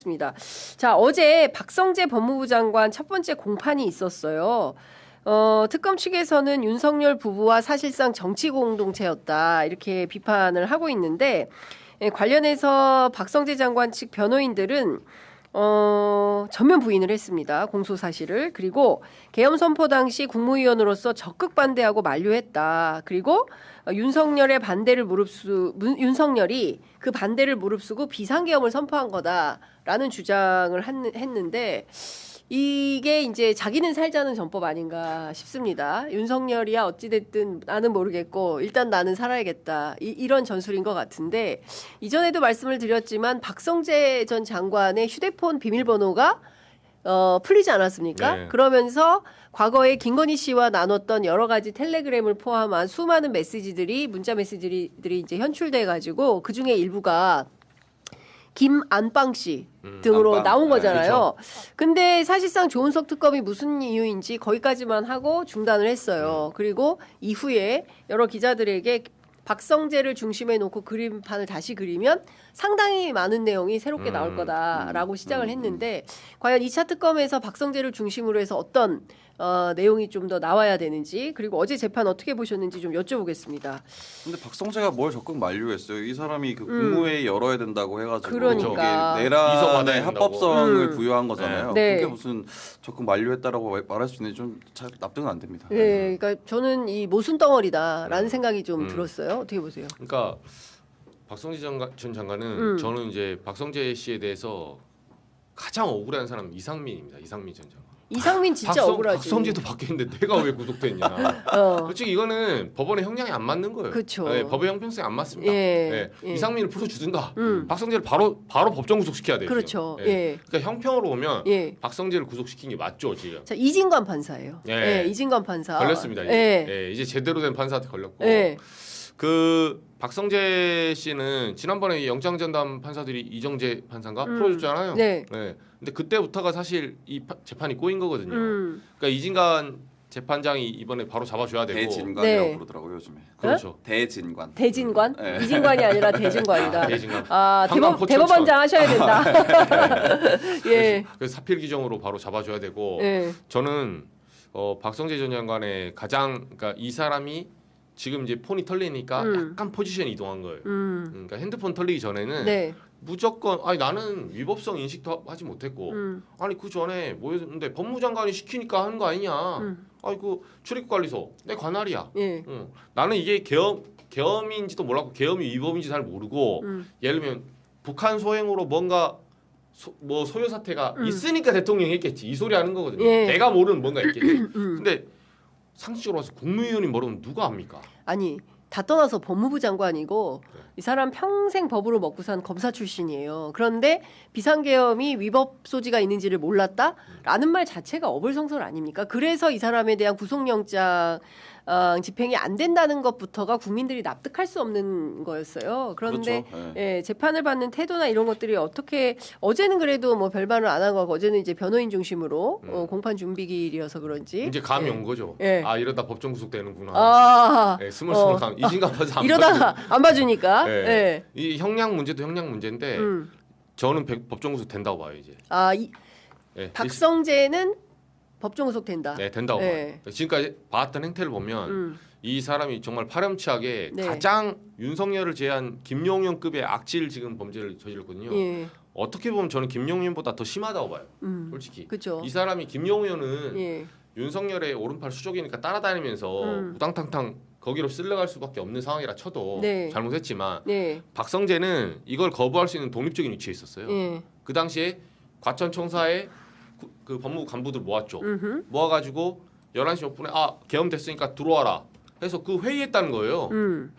하겠습니다. 자, 어제 박성재 법무부 장관 첫 번째 공판이 있었어요. 특검 측에서는 윤석열 부부와 사실상 정치 공동체였다 이렇게 비판을 하고 있는데 관련해서 박성재 장관 측 변호인들은 전면 부인을 했습니다. 공소 사실을. 그리고 계엄 선포 당시 국무위원으로서 적극 반대하고 만류했다. 그리고 윤석열이 그 반대를 무릅쓰고 비상계엄을 선포한 거다라는 주장을 했는데 이게 이제 자기는 살자는 전법 아닌가 싶습니다. 윤석열이야 어찌됐든 나는 모르겠고 일단 나는 살아야겠다. 이런 전술인 것 같은데 이전에도 말씀을 드렸지만 박성재 전 장관의 휴대폰 비밀번호가 풀리지 않았습니까? 네. 그러면서 과거에 김건희 씨와 나눴던 여러 가지 텔레그램을 포함한 수많은 문자 메시지들이 이제 현출돼 가지고 그 중에 일부가 김안빵 씨 등으로 안빵. 나온 거잖아요. 네, 근데 사실상 조은석 특검이 무슨 이유인지 거기까지만 하고 중단을 했어요. 그리고 이후에 여러 기자들에게 박성재를 중심에 놓고 그림판을 다시 그리면 상당히 많은 내용이 새롭게 나올 거다라고 시작을 했는데 과연 2차 특검에서 박성재를 중심으로 해서 어떤 내용이 좀 더 나와야 되는지 그리고 어제 재판 어떻게 보셨는지 좀 여쭤보겠습니다. 근데 박성재가 뭘 적극 만류했어요? 이 사람이 그 국무회의 열어야 된다고 해가지고 그러니까. 이게 이서 내란의 받아야 합법성을 부여한 거잖아요. 네. 그게 무슨 적극 만류했다라고 말할 수 있는지 좀 잘 납득은 안 됩니다. 네, 그러니까 저는 이 모순 덩어리다라는 생각이 좀 들었어요. 어떻게 보세요? 그러니까 박성재 전 장관은 저는 이제 박성재 씨에 대해서 가장 억울한 사람은 이상민입니다. 이상민 전 장관. 이상민 진짜 억울하지. 박성재도 바뀌었는데 내가 왜 구속됐냐. 솔직히 이거는 법원의 형량이 안 맞는 거예요. 그렇죠. 네, 법의 형평성이 안 맞습니다. 예. 이상민을 풀어주든가 박성재를 바로 법정 구속시켜야 돼요. 그렇죠. 지금. 예. 그러니까 형평으로 보면 예. 박성재를 구속시킨 게 맞죠 지금. 자, 이진관 판사예요. 예. 이진관 판사. 걸렸습니다. 이제. 예. 예, 이제 제대로 된 판사한테 걸렸고. 예. 그 박성재 씨는 지난번에 영장 전담 판사들이 이정재 판사인가 풀어줬잖아요. 네. 근데 그때부터가 사실 이 재판이 꼬인 거거든요. 그러니까 이진관 재판장이 이번에 바로 잡아줘야 되고. 대진관이라고 네. 부르더라고요 요즘에. 그렇죠. 대진관. 대진관? 네. 이진관이 아니라 대진관이다. 대진관. 대법, 포천천. 대법원장 하셔야 된다. 예. 그래서 사필 규정으로 바로 잡아줘야 되고. 예. 저는 박성재 전 장관의 그러니까 이 사람이 지금 이제 폰이 털리니까 약간 포지션이 이동한 거예요. 그러니까 핸드폰 털리기 전에는 네. 무조건 나는 위법성 인식도 하지 못했고 아니 그 전에 뭐였는데 법무장관이 시키니까 하는 거 아니냐. 그 출입관리소 내 관할이야. 예. 나는 이게 계엄인지도 몰랐고 계엄이 위법인지 잘 모르고 예를 들면 북한 소행으로 뭔가 소요 사태가 있으니까 대통령이 했겠지 이 소리 하는 거거든요. 예. 내가 모르는 뭔가 있겠지. 근데 상식적으로 봐서 국무위원이 모르면 누가 합니까? 아니 다 떠나서 법무부 장관이고 네. 이 사람 평생 법으로 먹고 산 검사 출신이에요. 그런데 비상계엄이 위법 소지가 있는지를 몰랐다라는 말 자체가 어불성설 아닙니까? 그래서 이 사람에 대한 구속영장 집행이 안 된다는 것부터가 국민들이 납득할 수 없는 거였어요. 그런데 그렇죠. 예, 재판을 받는 태도나 이런 것들이 어떻게 어제는 그래도 뭐 별말을 안 한 거고 어제는 이제 변호인 중심으로 공판 준비기일이어서 그런지 이제 감이 예. 온 거죠. 예. 이러다 법정 구속되는구나. 스물스물 감. 이진관 판사 이러다가 안 봐주니까. 예. 예. 이 형량 문제도 형량 문제인데 저는 법정 구속 된다고 봐요 이제. 예. 박성재는 법정 구속된다. 네, 된다고 네. 봐요. 지금까지 봐왔던 행태를 보면 이 사람이 정말 파렴치하게 네. 가장 윤석열을 제한 김용현급의 악질 지금 범죄를 저질렀거든요. 예. 어떻게 보면 저는 김용현보다 더 심하다고 봐요. 솔직히. 그렇죠. 이 사람이 김용현은 예. 윤석열의 오른팔 수족이니까 따라다니면서 우당탕탕 거기로 쓸려갈 수밖에 없는 상황이라 쳐도 네. 잘못했지만 네. 박성재는 이걸 거부할 수 있는 독립적인 위치에 있었어요. 예. 그 당시에 과천청사에 그 법무부 간부들 모았죠. 모아가지고 11시 5분에 계엄됐으니까 들어와라 해서 그 회의했다는 거예요.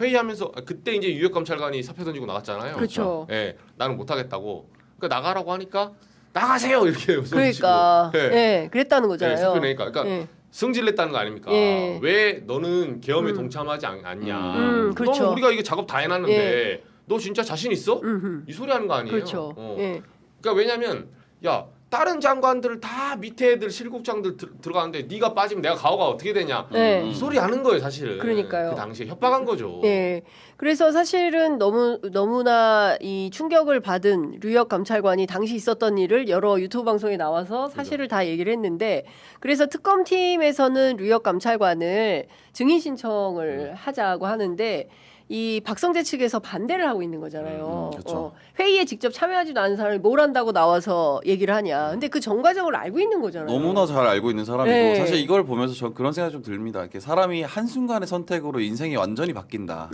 회의하면서 그때 이제 유역감찰관이 사표 던지고 나갔잖아요. 그렇죠. 예, 나는 못하겠다고. 그러니까 나가라고 하니까 나가세요 이렇게 그러니까 예, 그랬다는 거잖아요. 사표 내니까 그러니까 예. 승질냈다는 거 아닙니까? 예. 왜 너는 계엄에 동참하지 않냐? 그렇죠. 너는 우리가 이게 작업 다 해놨는데 너 진짜 자신 있어? 이 소리 하는 거 아니에요? 그렇죠. 어. 예. 그러니까 왜냐면 야 다른 장관들 다 밑에 애들 실국장들 들어가는데 네가 빠지면 내가 가오가 어떻게 되냐 네. 이 소리 하는 거예요 사실은. 그러니까요. 그 당시에 협박한 거죠. 네. 그래서 사실은 너무나 이 충격을 받은 류혁 감찰관이 당시 있었던 일을 여러 유튜브 방송에 나와서 사실을 다 얘기를 했는데 그래서 특검팀에서는 류혁 감찰관을 증인 신청을 하자고 하는데 이 박성재 측에서 반대를 하고 있는 거잖아요. 그렇죠. 회의에 직접 참여하지도 않은 사람이 뭘 한다고 나와서 얘기를 하냐. 근데 그 전 과정을 알고 있는 거잖아요. 너무나 잘 알고 있는 사람이고 네. 사실 이걸 보면서 전 그런 생각이 좀 듭니다. 이렇게 사람이 한순간의 선택으로 인생이 완전히 바뀐다.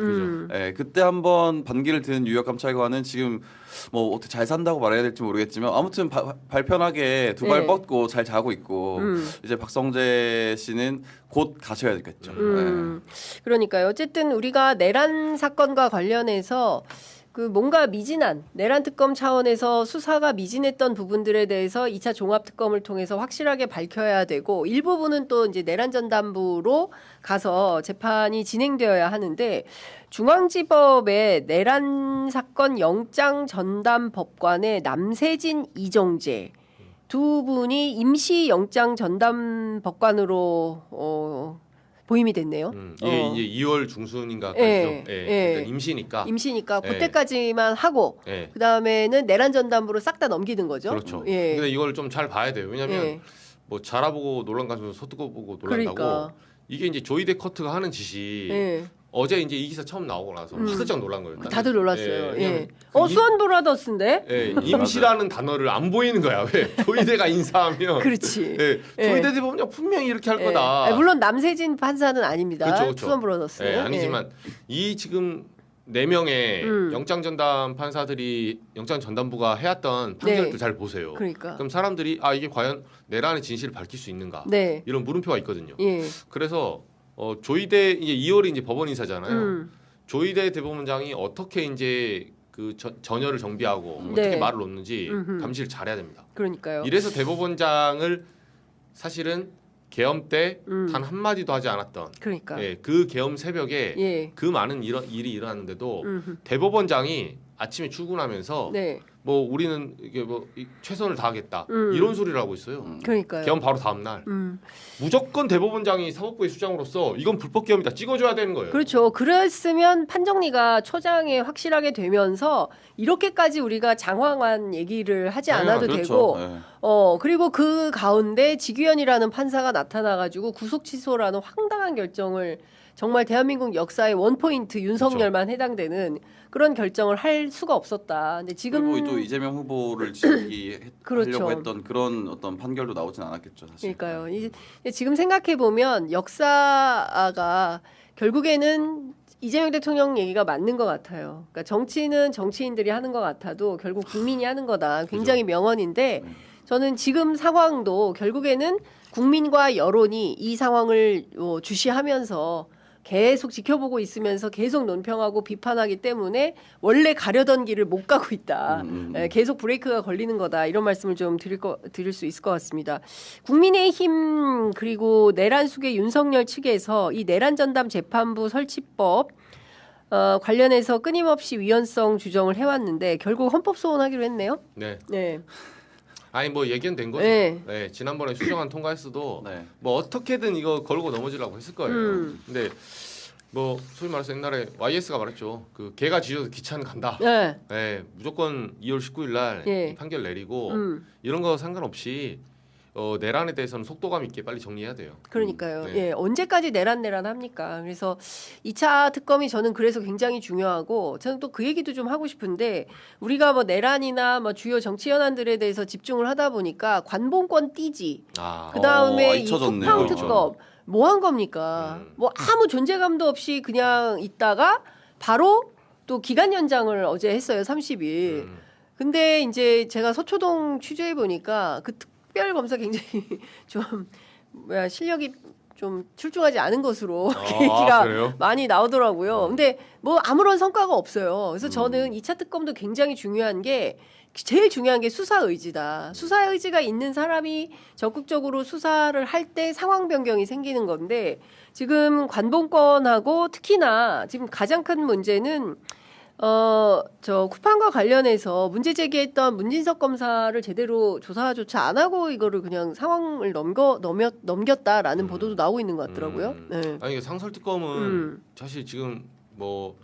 예, 그때 한번 반기를 든 유혁 감찰관은 지금 뭐 어떻게 잘 산다고 말해야 될지 모르겠지만 아무튼 발편하게 두 발 네. 뻗고 잘 자고 있고 이제 박성재 씨는 곧 가셔야 되겠죠. 그러니까요. 어쨌든 우리가 내란 사건과 관련해서 그 뭔가 미진한 내란 특검 차원에서 수사가 미진했던 부분들에 대해서 2차 종합 특검을 통해서 확실하게 밝혀야 되고 일부분은 또 이제 내란 전담부로 가서 재판이 진행되어야 하는데 중앙지법의 내란 사건 영장 전담 법관의 남세진 이정재 두 분이 임시 영장 전담 법관으로 보임이 됐네요. 이게 이제 2월 중순인가 예, 그렇죠. 예. 예. 일단 임시니까. 임시니까 예. 그때까지만 하고 예. 그다음에는 내란 전담부로 싹 다 넘기는 거죠. 그렇죠. 예. 근데 이걸 좀 잘 봐야 돼요. 왜냐하면 예. 뭐 자라보고 놀란 가서 서두고 보고 놀란다고. 그러니까. 이게 이제 조이데 커트가 하는 짓이 예. 어제 이제 이 기사 처음 나오고 나서 화들짝 놀란 거예요. 다들 놀랐어요. 예. 왜냐면 그 수원 브라더스인데? 예, 임시라는 단어를 안 보이는 거야. 왜? 조이데가 인사하면. 그렇지. 예, 예. 조이데 대법원장 분명히 이렇게 할 예. 거다. 아니, 물론 남세진 판사는 아닙니다. 그렇죠, 그렇죠. 수원 브라더스. 예, 아니지만 이 지금 4명의 영장 전담 판사들이 영장 전담부가 해왔던 판결도 네. 잘 보세요. 그러니까. 그럼 사람들이 이게 과연 내란의 진실을 밝힐 수 있는가? 네. 이런 물음표가 있거든요. 예. 그래서 조이대 이제 2월이 이제 법원 인사잖아요. 조이대 대법원장이 어떻게 이제 그 전열을 정비하고 네. 어떻게 말을 놓는지 감시를 잘해야 됩니다. 그러니까요. 이래서 대법원장을 사실은 계엄 때 단 한마디도 하지 않았던 그러니까. 예, 그 계엄 새벽에 예. 그 많은 일이 일어났는데도 대법원장이 아침에 출근하면서 네. 뭐 우리는 이게 뭐 최선을 다하겠다 이런 소리를 하고 있어요. 그러니까요. 계엄 바로 다음 날 무조건 대법원장이 사법부의 수장으로서 이건 불법 계엄이다 찍어줘야 되는 거예요. 그렇죠. 그랬으면 판정리가 초장에 확실하게 되면서 이렇게까지 우리가 장황한 얘기를 하지 않아도 그렇죠. 되고 예. 그리고 그 가운데 지규현이라는 판사가 나타나가지고 구속 취소라는 황당한 결정을 정말 대한민국 역사의 원포인트 윤석열만 해당되는 그런 결정을 할 수가 없었다. 근데 지금 그리고 또 이재명 후보를 지키려고 그렇죠. 했던 그런 어떤 판결도 나오진 않았겠죠. 사실. 그러니까요. 지금 생각해 보면 역사가 결국에는 이재명 대통령 얘기가 맞는 것 같아요. 그러니까 정치는 정치인들이 하는 것 같아도 결국 국민이 하는 거다. 굉장히 명언인데 저는 지금 상황도 결국에는 국민과 여론이 이 상황을 주시하면서 계속 지켜보고 있으면서 계속 논평하고 비판하기 때문에 원래 가려던 길을 못 가고 있다. 계속 브레이크가 걸리는 거다. 이런 말씀을 좀 드릴 수 있을 것 같습니다. 국민의힘 그리고 내란 수계 윤석열 측에서 이 내란 전담 재판부 설치법 관련해서 끊임없이 위헌성 주정을 해왔는데 결국 헌법 소원하기로 했네요. 네. 네. 아니 뭐 얘기는 된 거죠. 네. 네. 지난번에 수정안 통과했어도 네. 뭐 어떻게든 이거 걸고 넘어지려고 했을 거예요. 근데 뭐 소위 말해서 옛날에 YS가 말했죠. 그 개가 짖어도 기차는 간다. 네. 네, 무조건 2월 19일 날 예. 판결 내리고 이런 거 상관없이 내란에 대해서는 속도감 있게 빨리 정리해야 돼요. 그러니까요. 네. 예, 언제까지 내란 합니까? 그래서 2차 특검이 저는 그래서 굉장히 중요하고 저는 또 그 얘기도 좀 하고 싶은데 우리가 뭐 내란이나 뭐 주요 정치 현안들에 대해서 집중을 하다 보니까 관봉권 띠지. 그 다음에 이 잊혀졌네요. 쿠팡 특검 뭐 한 겁니까? 뭐 아무 존재감도 없이 그냥 있다가 바로 또 기간 연장을 어제 했어요. 30일. 근데 이제 제가 서초동 취재해 보니까 그 특별 검사 굉장히 좀 실력이 좀 출중하지 않은 것으로 얘기가 그래요? 많이 나오더라고요. 근데 뭐 아무런 성과가 없어요. 그래서 저는 2차 특검도 굉장히 중요한 게 제일 중요한 게 수사 의지다. 수사 의지가 있는 사람이 적극적으로 수사를 할 때 상황 변경이 생기는 건데 지금 관봉권하고 특히나 지금 가장 큰 문제는 저 쿠팡과 관련해서 문제 제기했던 문진석 검사를 제대로 조사조차 안 하고 이거를 그냥 상황을 넘겼다라는 보도도 나오고 있는 것 같더라고요. 네. 아니 상설특검은 사실 지금 뭐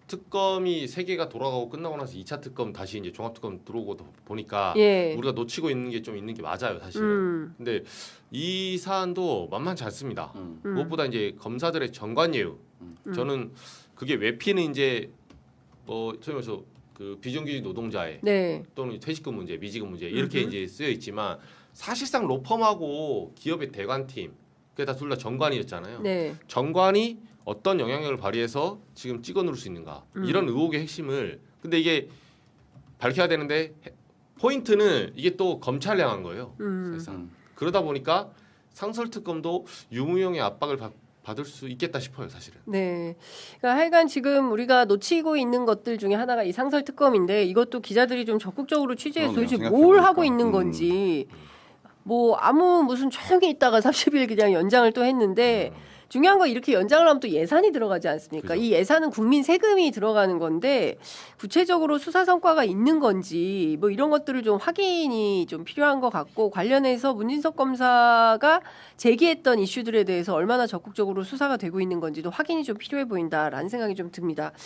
특검이 3개가 돌아가고 끝나고 나서 2차 특검 다시 이제 종합특검 들어오고 보니까 예. 우리가 놓치고 있는 게 좀 있는 게 맞아요, 사실은. 근데 이 사안도 만만치 않습니다. 무엇보다 이제 검사들의 정관예우. 저는 그게 왜 피는 이제 뭐 소위 말해서 그 비정규직 노동자의 네. 또는 퇴직금 문제, 미지급 문제 이렇게 이제 쓰여 있지만 사실상 로펌하고 기업의 대관팀 그게 다 둘 다 정관이었잖아요. 네. 정관이 어떤 영향력을 발휘해서 지금 찍어 누를 수 있는가 이런 의혹의 핵심을 근데 이게 밝혀야 되는데 포인트는 이게 또 검찰 향한 거예요. 사실상 그러다 보니까 상설특검도 유무형의 압박을 받을 수 있겠다 싶어요, 사실은. 네. 그러니까 하여간 지금 우리가 놓치고 있는 것들 중에 하나가 이 상설특검인데 이것도 기자들이 좀 적극적으로 취재해서 도대체 뭘 하고 있는 건지 뭐 무슨 조용히 있다가 30일 그냥 연장을 또 했는데 중요한 건 이렇게 연장을 하면 또 예산이 들어가지 않습니까? 그죠. 이 예산은 국민 세금이 들어가는 건데 구체적으로 수사 성과가 있는 건지 뭐 이런 것들을 좀 확인이 좀 필요한 것 같고 관련해서 문진석 검사가 제기했던 이슈들에 대해서 얼마나 적극적으로 수사가 되고 있는 건지도 확인이 좀 필요해 보인다라는 생각이 좀 듭니다.